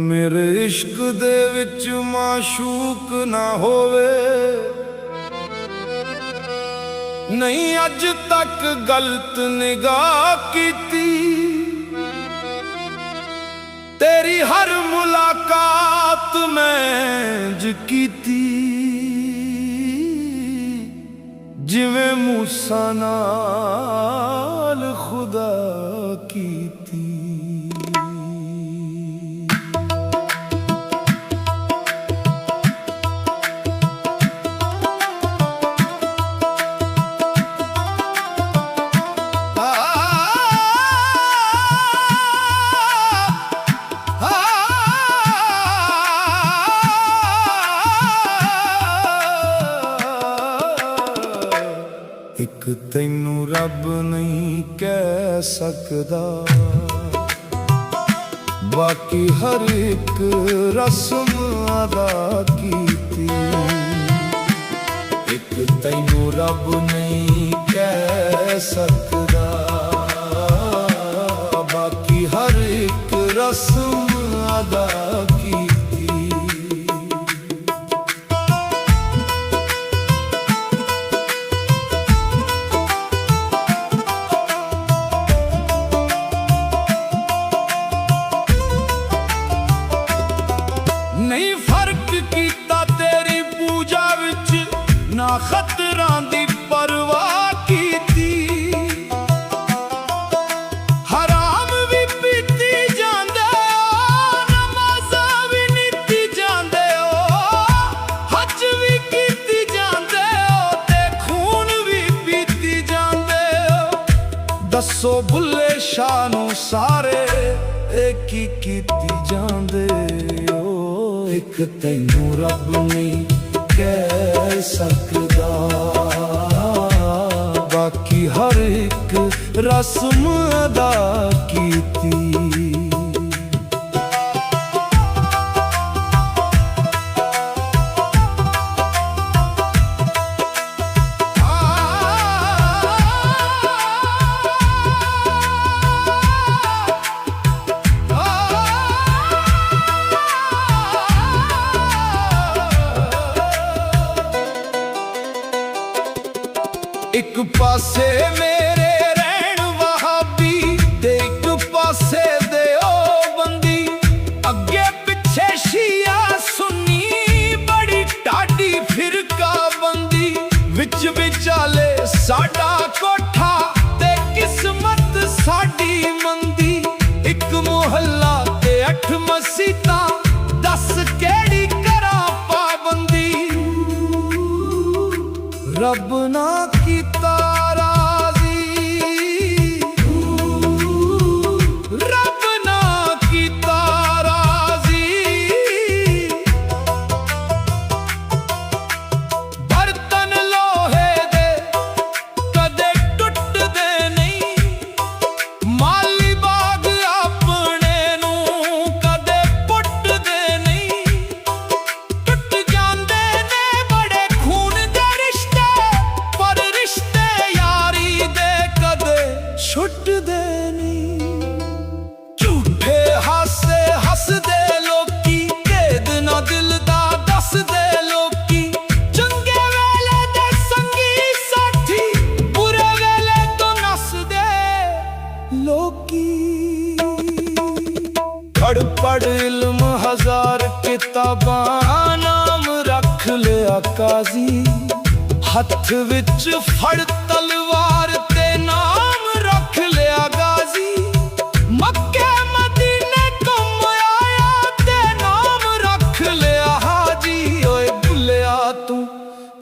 मेरे इश्क दे विच माशूक ना होवे, नहीं अज तक गलत निगाह कीती। तेरी हर मुलाकात मैं ज कीती, जिवें मूसा नाल खुदा कीती। एक तैनू रब नहीं कह सकदा, बाकी हर एक रस्म अदा कीती। एक तैनू रब नहीं कह सकदा, बाकी हर एक रस्म अदा कीती। नहीं फर्क कीता तेरी पूजा विच, ना खतरां दी परवाह कीती। हराम भी पीती जांदे हो, नमाज़ां भी नीती जांदे हो, हज भी कीती जांदे हो, ते खून भी पीती जांदे हो। दसो बुल्ले शाह नूं सारे एक ही कीती जांदे हो। एक तैनू रब नहीं कह सकदा, बाकी हर एक रस्म अदा कीती। एक पासे मेरे रहन वहाबी, ते एक पासे दे ओ बंदी। अगे पिछे शिया सुन्नी, बड़ी टाडी फिरका बंदी। विच विचाले साडा कोठा, ते किस्मत साडी मंदी। एक मुहल्ला ते 8 मसीतां, दस केड़ी करां पाबंदी। रब ना कीता राज़ी, रब ना कीता राज़ी। बर्तन लोहे दे कदे टुटदे नहीं, माली बाग अपने नूं कदे पुटदे नहीं। टुट जांदे ने बड़े खून दे रिश्ते, पर रिश्ते यारी दे कदे छुटदे नहीं। झूठे हासे हसदे लोकी, भेद ना दिल दा दसदे लोकी। चंगे वेले दे संगी साथी, बुरे वेले तो नसदे लोकी। पढ़ पढ़ इल्म हजार किताबां, नाम रख लिया काजी। हथ विच फड़ तलवार, ते नाम रख लिया गाजी। मक्के मदीने घुम आया, ते नाम रख लिया हाजी। ओए भुलिया तू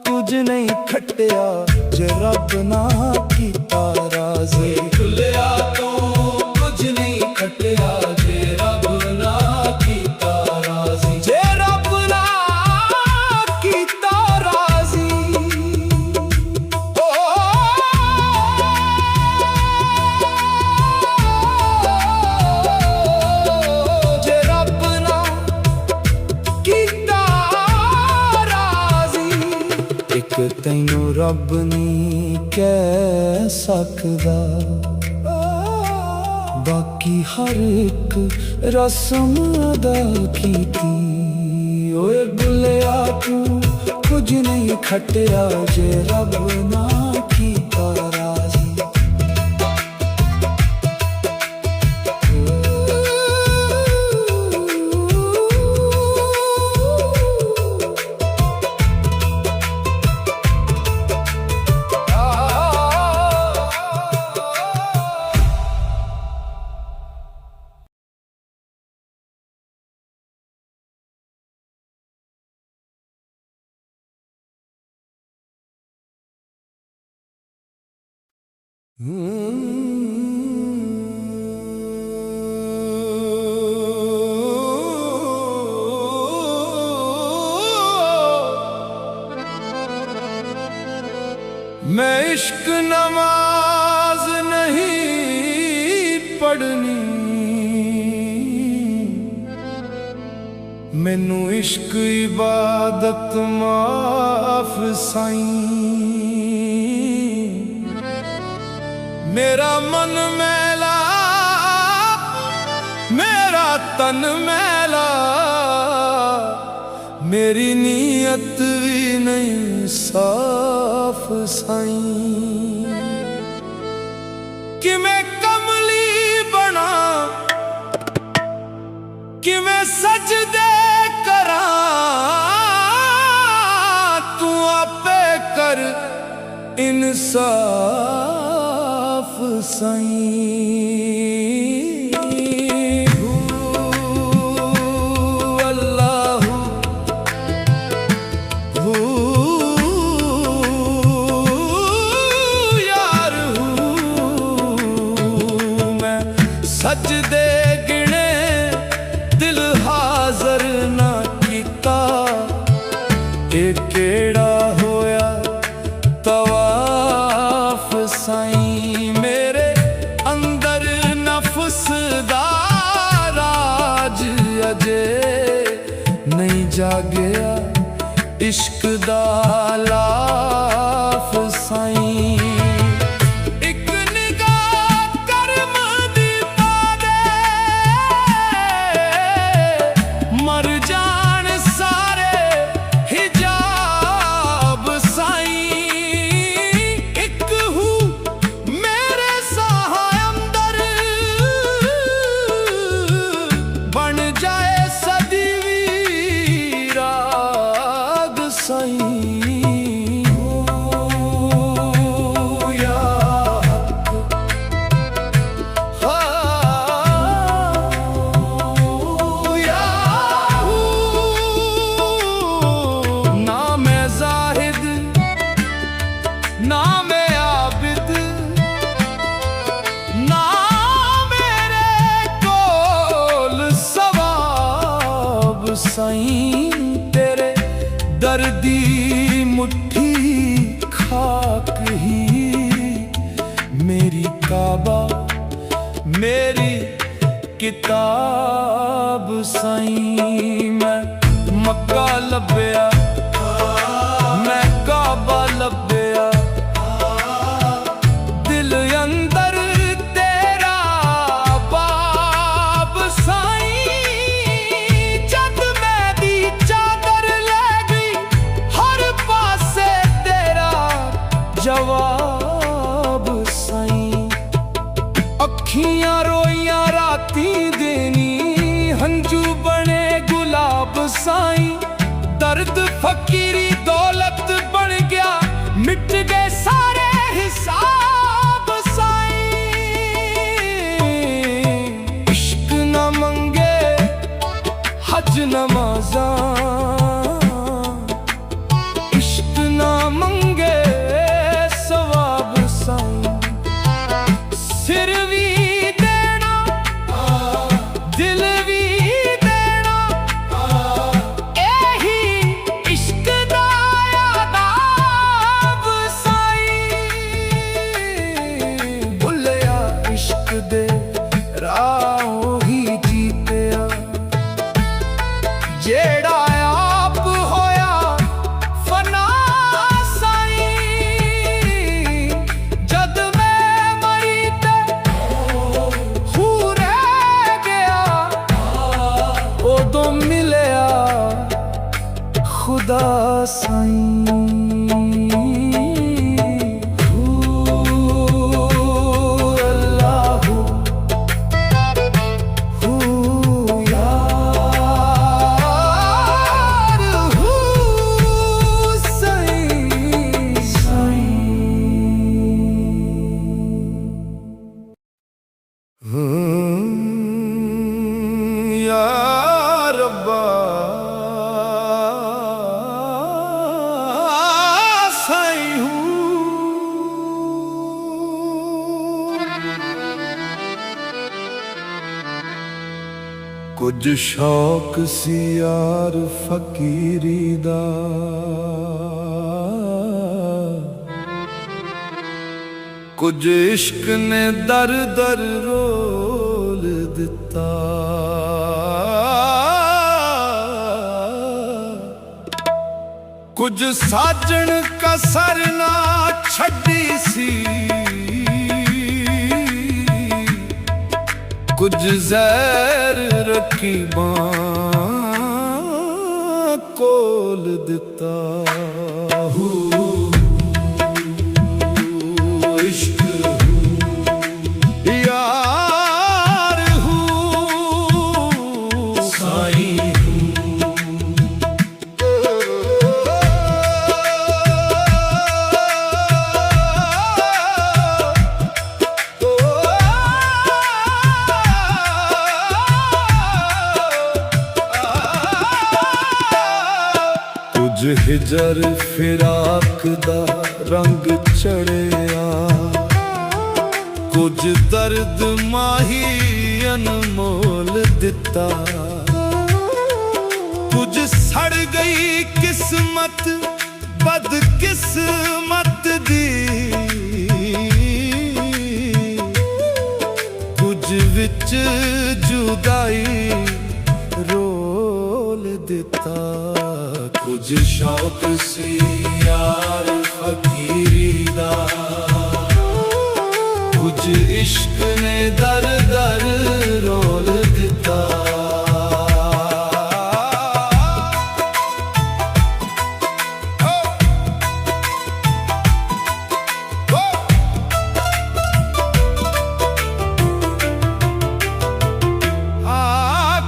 कुछ नहीं खटिया, जे रब ना कीता राज़ी। भुलिया तू कुछ नहीं खटिया, जे रब ना कीता राज़ी। जे रब ना कीता राज़ी। जे रब ना कीता राज़ी। एक तैनू रब नहीं कह सकदा, बाकी हर एक रस्म अदा कीती। ओए बुलिया तू कुछ नहीं खटिया जे रब ना कीता राजी। मैं इश्क नमाज नहीं पढ़नी, मैनू इश्क इबादत माफ साईं। मेरा मन मैला मेरा तन मैला, मेरी नीयत भी नहीं साफ साईं। कि मैं कमली बना कि मैं सजदे करा, तू आपे कर इंसाफ साईं। सजदे गिने दिल हाजर ना कीता, केड़ा होया तवाफ साईं। मेरे अंदर नफ्स दा राज अजे नहीं जागया, इश्क दा लाफ साईं। ना मैं आबिद ना मेरे कोल सवाब साईं। तेरे दर्दी मुट्ठी खाक ही मेरी काबा मेरी किताब साईं। मैं मक्का लभ्या मैं काबा लभ्या, दिल अंदर तेरा बाब साईं। जद मैं दी चादर ले गई हर पासे तेरा जवाब साईं। अखियां रोइयां राती देनी हंजू बने गुलाब साईं। दर्द फकीरी दौलत बन गया मिट गए सारे हिसाब साईं। इश्क न मंगे हज नमाज़ा, इश्क न मंगे सवाब साईं। सिर भी देना दिल भी देना, यही इश्क दा आदाब साईं। भुलिया इश्क दे राहों ही जीतिया, जेड़ा आप होया फना साईं। जद मैं मरी ते हू दा साईं। या रब्बा साईं कुछ शौक सी यार फकीरी दा, कुछ इश्क ने दर दर रोल दिता। कुछ साजन कसर ना छड़ी सी, कुछ जहर रखी बां कोल दिता। इश्क यार साईं कुछ हिजर फिराक दा रंग चढ़िया, कुछ दर्द माही अनमोल दिता। कुछ सड़ गई किस्मत बदकिस्मत दी, कुछ विच जुदाई रोल दिता। कुछ शौक सी यार फकीरी दा, कुछ इश्क ने दर दर रोल दिता।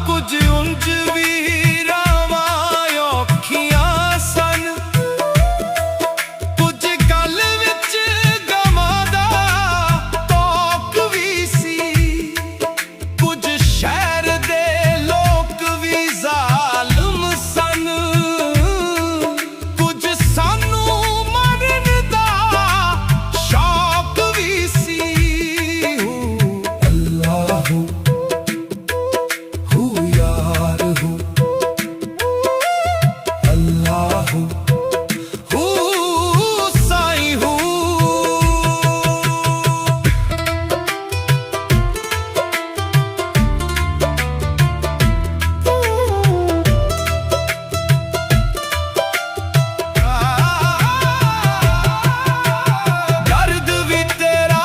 कुछ उंज भी रावां औखियां सन, कुछ गल विच गवां दा तौक भी सी, कुछ शहर दे लोक भी जालिम सन, कुछ सानू मरन दा शौक भी सी। अल्लाह यार हूँ अल्लाह साईं हूँ। दर्द भी तेरा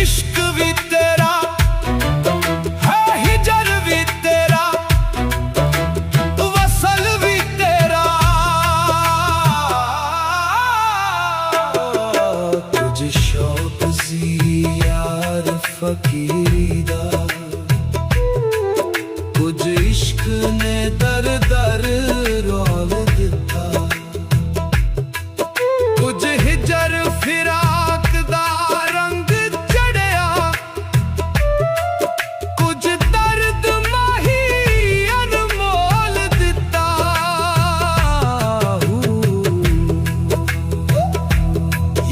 इश्क भी तेरा है, हिजर भी तेरा वसल भी तेरा। कुछ शौक सी यार फकीरी दा, कुछ इश्क ने दर दर रोल दिता। कुछ हिजर फिराक दा रंग चढ़िया, कुछ दर्द माही अनमोल दिता।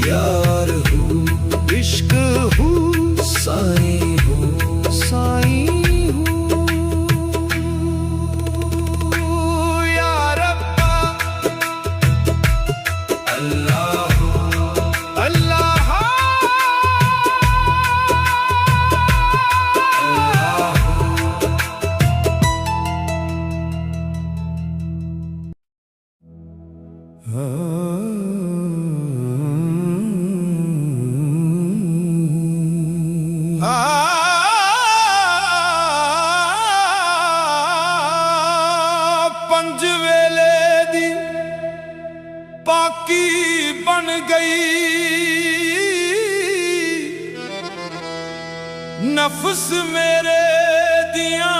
यार हूँ इश्क हूँ साईं हूँ साईं हूँ। या रब्बा अल्लाह अल्लाह पंज वेले नफस मेरे दिया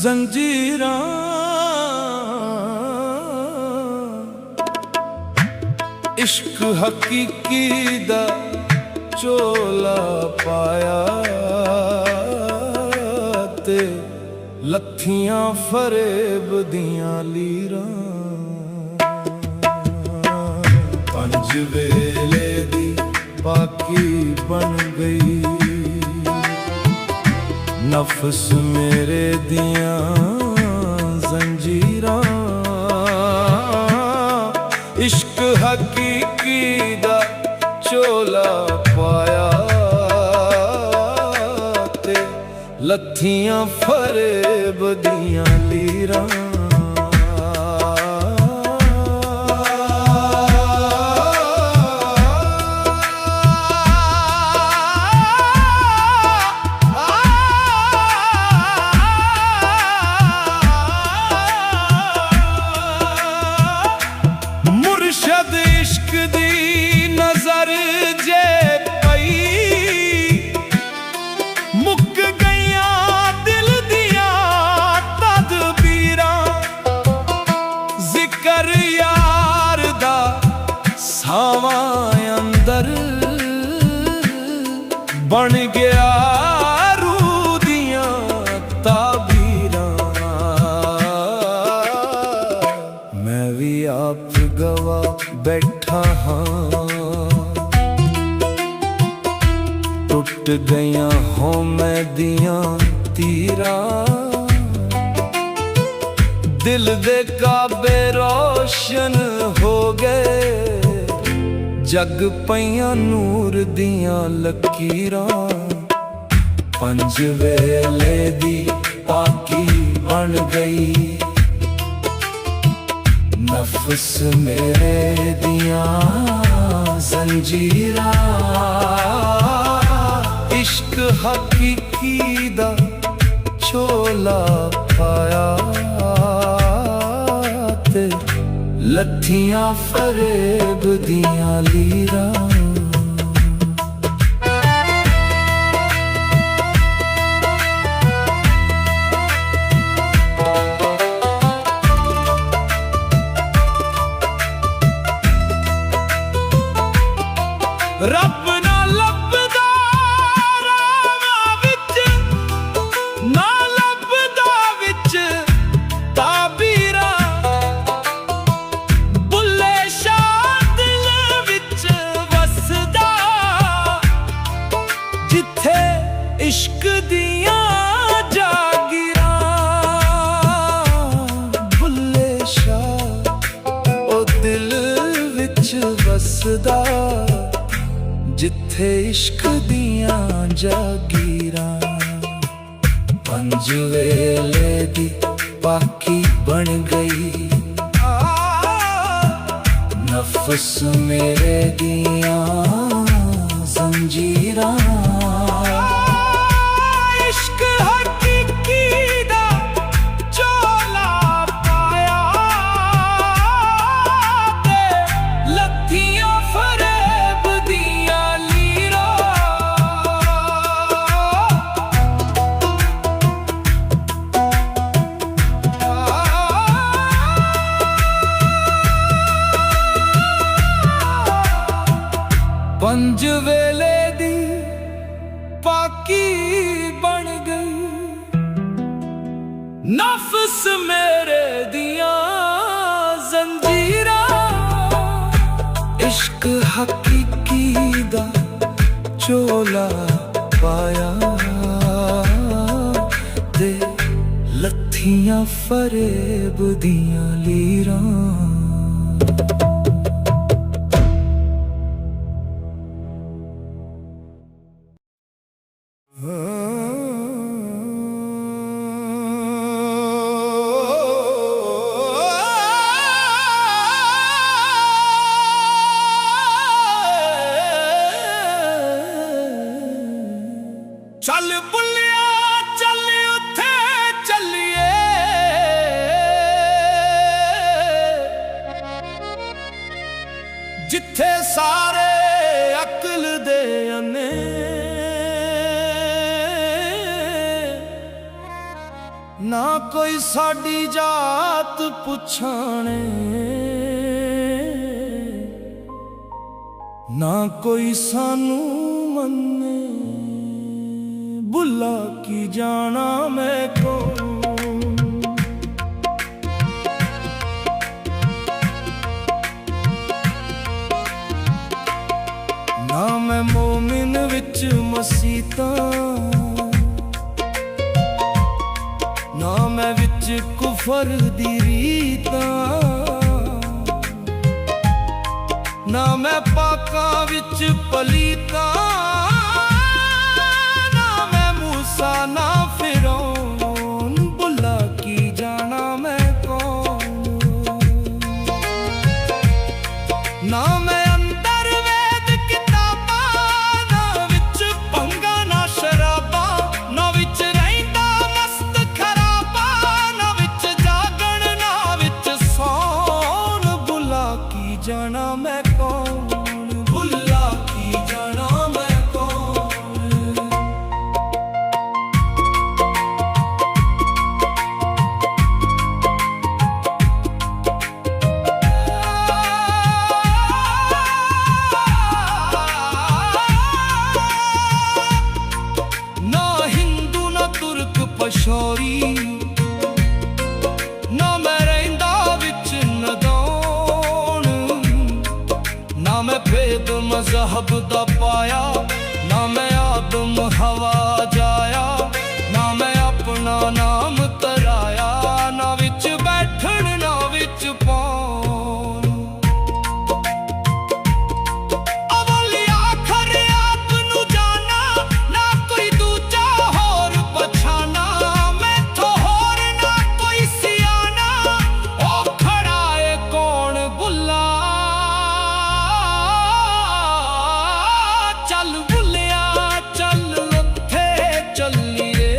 जंजीरां इश्क हकीकी दा चोला पाया ते लत्थियां फरेब दियां लीरां पंज वेले दी बाकी बन गई नफस मेरे दियां जंजीरां इश्क हकीकी दा चोला पाया ते लत्थियां फरेब दियां लीरां मुर्शद इश्क दी नजर जे पई मुक गईया दिल दिया तदबीरां जिक्र यार दा सावां अंदर बन गया रूह दियां ताबीरां मैं भी आप गवा बैठा हाँ टुट गया हों मैं दियां तीरा दिल दे काबे रोशन हो गए जग पईयां नूर दियां लकीरां पंज वेले दी पाकी बन गई नफस मेरे दियां जंजीरां इश्क हकीकी दा चोला पाया ते लत्थियां फरेब दियां लीरां रब ना लभदा रावां विच ना लभदा विच ताबीरां बुल्ले शाह दिल विच वसदा जिथे इश्क दियां जागीरां बुल्ले शाह ओ दिल विच वसदा जिथे इश्क दियां जागीरां पंज वेले दी पाकी बन गई नफस मेरे दियां जंजीरां इश्क हकीकी दा चोला पाया ते लत्थियां फरेब दियां पंज वेले दी पाकी बन गई नफस मेरे दियां जंजीरां इश्क हकीकी दा चोला पाया ते लत्थियां फरेब दियां लीरां चल बुलिया चल उथे चलिए जिथे सारे अकल दे अने ना कोई साडी जात पुछाणे, ना कोई सानू मन्ने, बुला की जाना मैं कौन। ना मैं मोमिन विच मसीता, ना मैं विच कुफर दी रीता, ना मैं पाका विच पलीता, ना मैं मूसा ना फिरौन, बुला की जाना मैं कौन। ना मैं जाना मैं कौन, भुला की जाना मैं कौन। ना हिंदू ना तुर्क पशौरी, ना मैं रहिंदा विच नदौन, ना मैं भेद मजहब दा पाया, ना मैं आदम हवा जाया, ना मैं अपना नाम तराया, ना विच बैठन ना विच पौन। अवल आखर आप नू जाना, ना कोई दूजा होर पछाना, मैथों होर ना कोई सियाना, ओ खड़ा है कौन बुला। चल बुलिया चल उत्थे चलिए,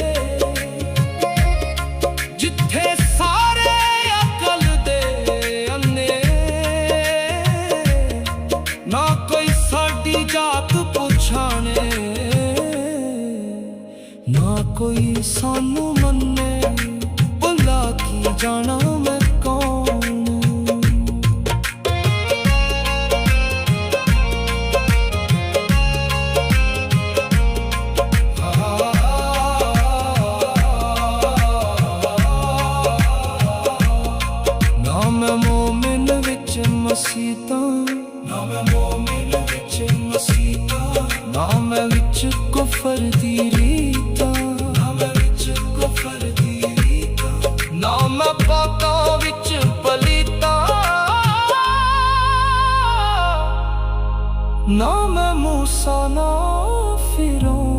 जिथे सारे अकल दे अन्ने, ना कोई साडी जात पुछाणे, ना कोई सानू मन्ने, बुला की जाना मैं कौन। ना मैं मोमिन विच मसीता, ना मैं मोमिन विच मसीता, ना मैं विच कुफर दी रीता, ना मैं विच कुफर दी रीता, ना मैं पाका विच पलीता, ना मैं मूसा ना फिरौन।